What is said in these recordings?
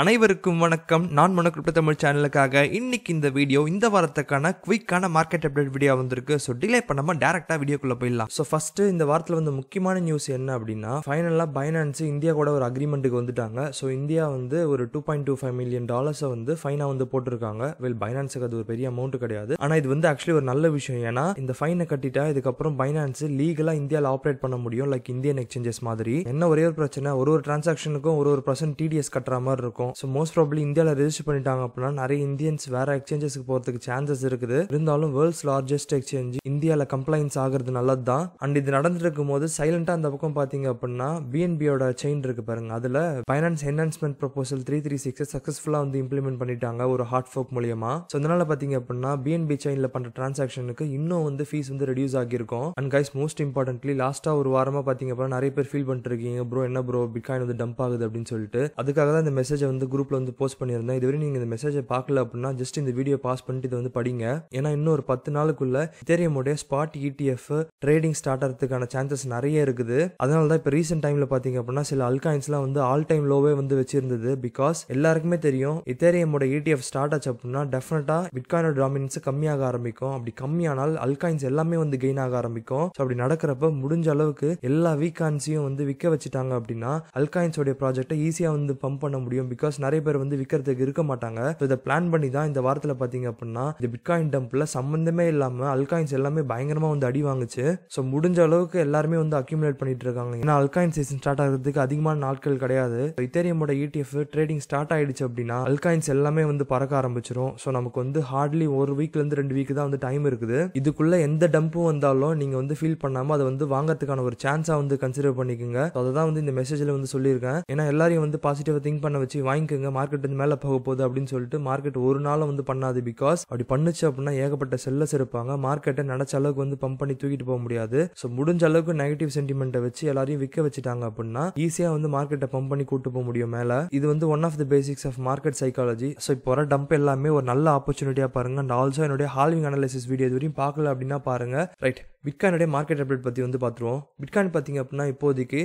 அனைவருக்கும் வணக்கம். நான் மனோ கிரிப்டோ தமிழ் சேனலுக்காக இன்னைக்கு இந்த வீடியோ இந்த வாரத்துக்கான குவிக்கான மார்க்கெட் அப்டேட் வீடியோ வந்திருக்கு. ஸோ டிலே பண்ணாம டேரக்டா வீடியோக்குள்ள போயிடலாம். ஸோ ஃபர்ஸ்ட் இந்த வாரத்தில் வந்து முக்கியமான நியூஸ் என்ன அப்படின்னா, ஃபைனலாக பைனான்ஸ் இந்தியா கூட ஒரு அக்ரிமெண்ட்டுக்கு வந்துட்டாங்க. ஸோ இந்தியா வந்து ஒரு $2.25 மில்லியன் வந்து ஃபைனாக வந்து போட்டிருக்காங்க. பைனான்ஸுக்கு அது ஒரு பெரிய அமௌண்ட் கிடையாது, ஆனால் இது வந்து ஆக்சுவலி ஒரு நல்ல விஷயம். ஏன்னா இந்த ஃபைனை கட்டிட்டா இதுக்கப்புறம் பைனான்ஸ் லீகலாக இந்தியாவில் ஆப்ரேட் பண்ண முடியும், லைக் இந்தியன் எக்ஸ்சேஞ்சஸ் மாதிரி. என்ன ஒரே ஒரு பிரச்சனை, ஒரு டிரான்சாக்ஷனுக்கும் ஒரு % TDS கட்டுற மாதிரி இருக்கும். ஸோ மோஸ்ட் ப்ராபப்லி இந்தியாவில் ரெஜிஸ்டர் பண்ணிட்டாங்க அப்படின்னா நிறைய இந்தியன்ஸ் வேற எக்ஸ்சேஞ்சஸ்க்கு போகிறதுக்கு சான்சஸ் இருக்குது. இருந்தாலும் வேர்ல்ட்ஸ் லார்ஜஸ்ட் எக்ஸ்சேஞ்ச் இந்தியாவில் கம்ப்ளைண்ட்ஸ் ஆகிறது நல்லது தான். அண்ட் இது நடந்துட்டு இருக்கும் போது சைலண்டா அந்த பக்கம் பார்த்தீங்க அப்படின்னா BNBயோட செயின் இருக்கு பாருங்க, அதில் பைனான்ஸ் என்ஹான்ஸ்மெண்ட் ப்ரொபோசல் 336 சக்ஸஸ்ஃபுல்லாக வந்து இம்ப்ளிமெண்ட் பண்ணிட்டாங்க ஒரு ஹார்ட் ஃபோக் மூலியமா. ஸோ அதனால பார்த்தீங்க அப்படின்னா BNB செயினில் பண்ணுற டிரான்சாக்ஷனுக்கு இன்னும் வந்து ஃபீஸ் வந்து ரெடியூஸ் ஆகியிருக்கும். அண்ட் கைஸ் மோஸ்ட் இம்பார்ட்டன்ட்லி லாஸ்ட்டாக ஒரு வாரமாக பார்த்தீங்க அப்படின்னா நிறைய பேர் ஃபீல் பண்ணிட்டு இருக்கீங்க, ப்ரோ என்ன ப்ரோ பிட்காயின் வந்து டம்ப் ஆகுது அப்படின்னு சொல்லிட்டு. அதுக்காக தான் இந்த மெசேஜை வந்து குரூப்ல வந்து போஸ்ட் பண்ணியிருந்தேன். இதுவரை நீங்க இந்த மெசேஜை பார்க்கல அப்படின்னா ஜஸ்ட் இந்த வீடியோ பாஸ் பண்ணிட்டு இதை வந்து படிங்க. ஏன்னா இன்னும் ஒரு 10 நாளுக்குள்ள எத்தேரியமோட ஸ்பாட் ETF ட்ரேடிங் ஸ்டார்ட் ஆகிறதுக்கான சான்சஸ் நிறைய இருக்குது. அதனால தான் இப்போ ரீசென்ட் டைம்ல பாத்தீங்க அப்படின்னா சில அல்காயின்ஸ்லாம் வந்து ஆல் டைம் லோவே வந்து வச்சிருந்தது. பிகாஸ் எல்லாருக்குமே தெரியும் எத்தேரியமோட ETF ஸ்டார்ட் ஆச்சு அப்படின்னா டெஃபினட்டா பிட்காயினோட டாமினன்ஸ் கம்மியாக ஆரம்பிக்கும். அப்படி கம்மியானால் அல்காயின்ஸ் எல்லாமே வந்து கெயின் ஆக ஆரம்பிக்கும். ஸோ அப்படி நடக்கிறப்ப முடிஞ்ச அளவுக்கு எல்லா வீக்காயின்ஸையும் வந்து விற்க வச்சுட்டாங்க அப்படின்னா அல்காயின்ஸோட ப்ராஜெக்டை ஈஸியா வந்து பம்ப் பண்ண முடியும். பிகாஸ் நிறைய பேர் வந்து விற்கிறதுக்கு இருக்க மாட்டாங்க. இதை பிளான் பண்ணி தான் இந்த வாரத்தில் பார்த்தீங்க அப்படின்னா இந்த பிட்காயின் டம்ப்ல சம்பந்தமே இல்லாமல் அல்காயின்ஸ் எல்லாமே பயங்கரமா வந்து அடி வாங்குச்சு. ஸோ முடிஞ்ச அளவுக்கு எல்லாருமே வந்து அக்யூமுலேட் பண்ணிட்டு இருக்காங்க. ஏன்னா அல்காயின் சீசன் ஸ்டார்ட் ஆகிறதுக்கு அதிகமான நாட்கள் கிடையாது. எத்தேரியமோட ETF ட்ரேடிங் ஸ்டார்ட் ஆயிடுச்சு அப்படின்னா அல்காயின்ஸ் எல்லாமே வந்து பறக்க ஆரம்பிச்சிடும். ஸோ நமக்கு வந்து ஹார்ட்லி ஒரு வீக்ல இருந்து 2 வீக் தான் வந்து டைம் இருக்குது. இதுக்குள்ள எந்த டம்பும் வந்தாலும் நீங்க வந்து ஃபீல் பண்ணாம அதை வந்து வாங்கறதுக்கான ஒரு சான்ஸா வந்து கன்சிடர் பண்ணிக்கோங்க. அதை தான் வந்து இந்த மெசேஜ்ல வந்து சொல்லியிருக்கேன். ஏன்னா எல்லாரையும் வந்து பாசிட்டிவா திங்க் பண்ண வச்சு வாங்கிக்கோங்க, மார்க்கெட் வந்து மேலே போக போகுது அப்படின்னு சொல்லிட்டு மார்க்கெட் ஒரு நாளும் வந்து பண்ணாது. பிகாஸ் அப்படி பண்ணுச்சு அப்படின்னா ஏகப்பட்ட செல்லர்ஸ் இருப்பாங்க, மார்க்கெட்டை நினைச்ச அளவுக்கு வந்து பம்ப் பண்ணி தூக்கிட்டு போக முடியாது. ஸோ முடிஞ்ச அளவுக்கு நெகட்டிவ் சென்டிமெண்ட்டை வச்சு எல்லாரையும் விற்க வச்சுட்டாங்க அப்படின்னா ஈஸியா வந்து மார்க்கெட்டை பம்ப் பண்ணி கூட்டு போக முடியும் மேல. இது வந்து one of the basics of market psychology. So இப்போ வர டம்ப் எல்லாமே ஒரு நல்ல ஆப்பர்ச்சுனிட்டியா பாருங்க. அண்ட் ஆல்சோ என்னுடைய ஹால்விங் அனாலிசிஸ் வீடியோ இது வரையும் பார்க்கல அப்படின்னா பாருங்க. ரைட், பிட்காயினுடைய மார்க்கெட் அப்டேட் பத்தி வந்து பார்த்துருவோம். பிட்காயின் பாத்தீங்க அப்படின்னா இப்போதைக்கு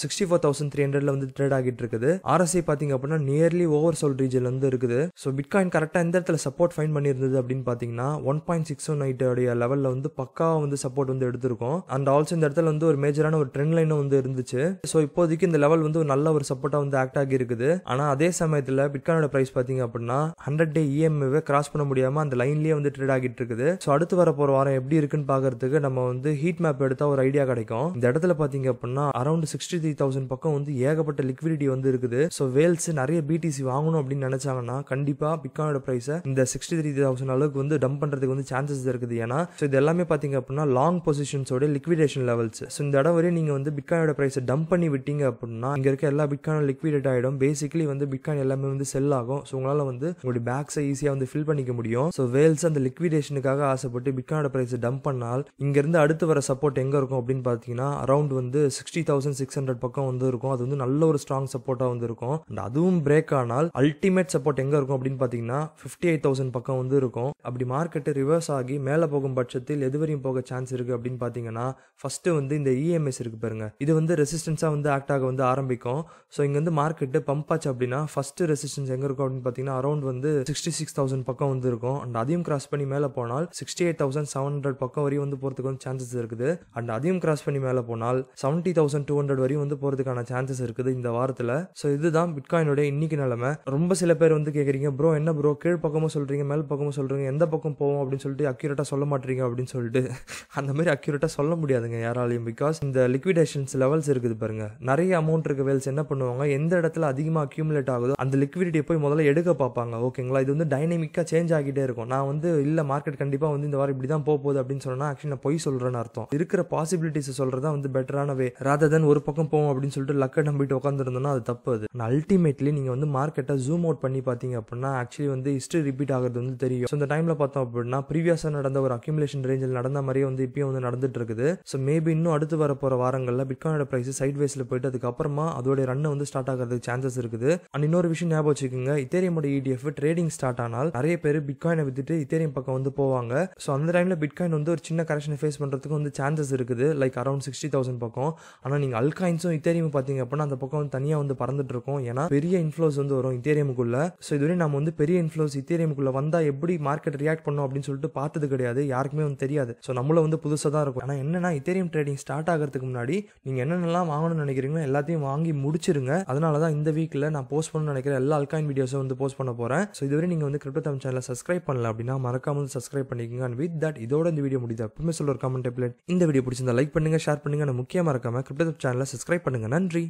64,300 வந்து ட்ரேட் ஆகிட்டு இருக்குது. RSI பாத்தீங்க அப்படின்னா நியர்லி ஓவர் சோல்ட் ரீஜன்ல வந்து இருக்குது. ஸோ பிட்காயின் கரெக்டா எந்த இடத்துல சப்போர்ட் ஃபைண்ட் பண்ணியிருந்தது அப்படின்னு பாத்தீங்கன்னா 1.618 லெவல்ல வந்து பக்காவா வந்து சப்போர்ட் வந்து எடுத்திருக்கும். அண்ட் ஆல்சோ இந்த இடத்துல வந்து ஒரு மேஜரான ஒரு ட்ரெண்ட் லைனும் வந்து இருந்துச்சு. ஸோ இப்போதைக்கு இந்த லெவல் வந்து ஒரு நல்ல ஒரு சப்போர்ட்டா வந்து ஆக்ட் ஆகி இருக்குது. ஆனா அதே சமயத்துல பிட்காயினோட பிரைஸ் பாத்தீங்க அப்படின்னா 100-day EMA கிராஸ் பண்ண முடியாம அந்த லைன்லயே வந்து ட்ரேட் ஆகிட்டு இருக்குது. ஸோ அடுத்து வர போற வாரம் எப்படி இருக்குன்னு பாக்குறதுக்கு நம்ம வந்து ஹீட் மேப் எடுத்தா ஒரு ஐடியா கிடைக்கும். இந்த இடத்துல பாத்தீங்க அப்படின்னா அரௌண்ட் 63,000 பக்கம் வந்து ஏகப்பட்ட லிக்விடிட்டி வந்து இருக்குது. ஸோ வேல்ஸ் நிறைய BTC வாங்கணும் அப்படின்னு நினைச்சாங்கன்னா கண்டிப்பா பிட்காயினோட பிரைஸ் இந்த 63,000 அளவுக்கு வந்து டம்ப் பண்றதுக்கு வந்து சான்சஸ் இருக்குது. ஏன்னா இது எல்லாமே பாத்தீங்க அப்படின்னா லாங் பொசிஷன்ஸோட லிக்விடேஷன் லெவல்ஸ். ஸோ இந்த இடம் வரையும் நீங்க வந்து பிட்காயினோட பிரைஸ் டம்ப் பண்ணி விட்டீங்க அப்படின்னா இங்க இருக்க எல்லா பிட்காயினும் லிக்விடேட் ஆயிடும். பேசிக்கலி வந்து பிட்காயின் எல்லாமே வந்து செல் ஆகும். ஸோ உங்களால வந்து உங்களுடைய பேக்ஸை ஈஸியா வந்து ஃபில் பண்ணிக்க முடியும். ஸோ வேல்ஸ் அந்த லிக்விடேஷனுக்காக ஆசைப்பட்டு பிட்காயினோட பிரைஸ் டம்ப் பண்ணால் இங்க இருந்து அடுத்து வர சப்போர்ட் எங்க இருக்கும் அப்படின்னு பாத்தீங்கன்னா அரௌண்ட் வந்து 60,600 பக்கம் வந்து இருக்கும். அது வந்து நல்ல ஒரு ஸ்ட்ராங் சப்போர்ட்டா வந்து இருக்கும். அண்ட் அதுவும் பிரேக் ஆனால் அல்டிமேட் சப்போர்ட் எங்க இருக்கும் அப்படின்னு பாத்தீங்கன்னா 58,000 பக்கம் வந்து இருக்கும். அப்படி மார்க்கெட் ரிவர்ஸ் ஆகி மேல போகும் பட்சத்தில் எதுவரையும் போக சான்ஸ் இருக்கு அப்படின்னு பாத்தீங்கன்னா ஃபர்ஸ்ட் வந்து இந்த EMS இருக்கு பாருங்க, இது வந்து ரெசிஸ்டன்ஸா வந்து ஆக்ட் ஆக வந்து ஆரம்பிக்கும். ஸோ இங்க வந்து மார்க்கெட் பம்ப் ஆச்சு அப்படின்னா ஃபர்ஸ்ட் ரெசிஸ்டன்ஸ் எங்க இருக்கும் அப்படின்னு பாத்தீங்கன்னா அரௌண்ட் வந்து 66,000 பக்கம் வந்து இருக்கும். அண்ட் அதையும் கிராஸ் பண்ணி மேல போனால் 68,700 பக்கம் வரையும் வந்து போறதுக்கு வந்து சான்சஸ் இருக்குது. அண்ட் அதையும் கிராஸ் பண்ணி மேல போனால் 70,200 வரையும் வந்து போறதுக்கான சான்சஸ் இருக்குது இந்த வாரத்துல. சோ இதுதான் பிட்காயினோட இன்னைக்கு நிலைமை. ரொம்ப சில பேர் வந்து கேக்குறீங்க, ப்ரோ என்ன ப்ரோ கீழ் பக்கமும் சொல்றீங்க மேல் பக்கமும் சொல்றீங்க, எந்த பக்கம் போவோம் அப்படின்னு சொல்லிட்டு அக்யூரேட்டா சொல்ல மாட்டீங்க அப்படின்னு சொல்லிட்டு அந்த மாதிரி அக்யூரேட்டா சொல்ல முடியாதுங்க யாராலையும். பிகாஸ் இந்த லிக்விடேஷன்ஸ் லெவல்ஸ் இருக்குது பாருங்க, நிறைய அமௌண்ட் இருக்க வேல்ஸ் என்ன பண்ணுவாங்க, எந்த இடத்துல அதிகமா அக்யூமுலேட் ஆகுதோ அந்த லிக்விடிட்டியை போய் முதல்ல எடுக்க பார்ப்பாங்க. ஓகேங்களா, இது வந்து டைனமிக்கா சேஞ்ச் ஆகிட்டே இருக்கும். நான் வந்து இல்ல மார்க்கெட் கண்டிப்பா வந்து இந்த வாரம் இப்படிதான் போகுது அப்படின்னு சொன்னா ஆக்சுவலி நான் பொய் சொல்றேன்னு அர்த்தம். இருக்கிற பாசிபிலிட்டிஸ் சொல்றதா வந்து பெட்டரான வே. ராதர் தென் ஒரு பக்கம் போவோம் அப்படின்னு சொல்லிட்டு லக்கை நம்பிட்டு உட்காந்துருந்தோம்னா அது தப்பு. அது அல்டிமேட்லி நீங்க வந்து மார்க்கெட்டை ஜூம் அவுட் பண்ணி பாத்தீங்க அப்படின்னா ஆக்சுவலி வந்து ஹிஸ்டரி ரிப்பீட் ஆகிறது வந்து தெரியும். ஸோ இந்த டைம்ல பார்த்தோம் அப்படின்னா ப்ரீவியஸா நடந்த ஒரு அக்யூமுலேஷன் ரேஞ்சில் நடந்த மாதிரியே வந்து இப்பயும் வந்து நடந்துட்டு இருக்குது. ஸோ மேபி இன்னும் அடுத்து வர போற வாரங்கள்ல பிட்காயினோட பிரைஸ் சைட் வேஸ்ல போயிட்டு அதுக்கப்புறமா அதோட ரன் வந்து ஸ்டார்ட் ஆகிறதுக்கு சான்சஸ் இருக்குது. அண்ட் இன்னொரு விஷயம் ஞாபகம் வச்சுக்கோங்க, இத்தேரியமோட ETF ட்ரேடிங் ஸ்டார்ட் ஆனால் நிறைய பேர் பிட்காயினை வித்துட்டு இத்தேரியம் பக்கம் வந்து போவாங்க. ஸோ அந்த டைம்ல பிட்காயின் வந்து ஒரு சின்ன கரெக்ஷன் ஃபேஸ் பண்றதுக்கு வந்து சான்சஸ் இருக்குது, லைக் அரௌண்ட் 60,000 பக்கம். ஆனா நீங்க அல்காயின்ஸும் இத்தேரியம் பாத்தீங்க அப்படின்னா அந்த பக்கம் வந்து தனியா வந்து பறந்துட்டு இருக்கும். ஏன்னா பெரிய இன்ஃப்ளோஸ் வந்து வரும் இத்தேரியமுக்குள்ள. ஸோ இதுவரை நம்ம வந்து பெரிய இன்ஃப்ளோஸ் இத்தேரியமுக்குள்ள வந்தா எப்படி மார்க்கெட் ரியாக்ட் பண்ணும் அப்படின்னு சொல்லிட்டு பார்த்தது கிடையாது, யாருக்குமே வந்து தெரியாது. ஸோ நம்மளும் வந்து புதுசாக தான் இருக்கும். ஆனால் என்னன்னா இத்தேரியம் ட்ரேடிங் ஸ்டார்ட் ஆகிறதுக்கு முன்னாடி நீங்க என்னென்னலாம் வாங்கணும்னு நினைக்கிறீங்களோ எல்லாத்தையும் வாங்கி முடிச்சிருங்க. அதனால தான் இந்த வீக்ல நான் போஸ்ட் பண்ணணும்னு நினைக்கிற எல்லா அல்காயின் வீடியோஸும் வந்து போஸ்ட் பண்ண போறேன். ஸோ இதுவரை நீங்க வந்து கிரிப்டோ தமிழ் சேனலை சப்ஸ்கிரைப் பண்ணல அப்படின்னா மறக்காம வந்து சப்ஸ்கிரைப் பண்ணிக்கோங்க. அண்ட் வித் தட் இதோட இந்த வீடியோ முடியுது. எப்பவுமே சொல்ல ஒரு கமெண்ட் இந்த வீடியோ பிடிச்சிருந்தா லைக் பண்ணுங்க, ஷேர் பண்ணுங்க. முக்கியமா இருக்காம கிரிப்டோ தமிழ் சேனலை சப்ஸ்கிரைப் பண்ணுங்க. நன்றி.